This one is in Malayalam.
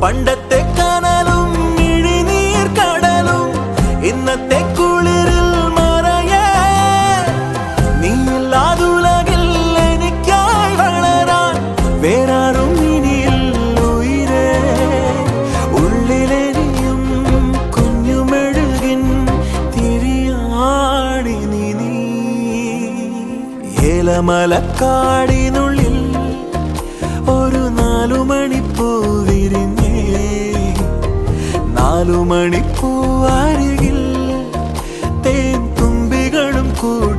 പണ്ടത്തെ കനലും ഇഴിനീർ കടലും ഇന്നത്തെ കുളിരിൽ മറയേ നീയില്ലാതുലകിൽ എനിക്കായി വളരാൻ വേറാരും ഇനിയില്ല ഉയിരേ ഉള്ളിലെരിയും കുഞ്ഞുമെഴുകിൻ തിരിയാടി നീ ഏലമലക്കാടിനുള്ളിൽ ഒരു 4 മണിപ്പൂ വിരിഞ്ഞേ 4 മണിപ്പൂ അരികിൽ തേൻ തുമ്പികളും കൂടി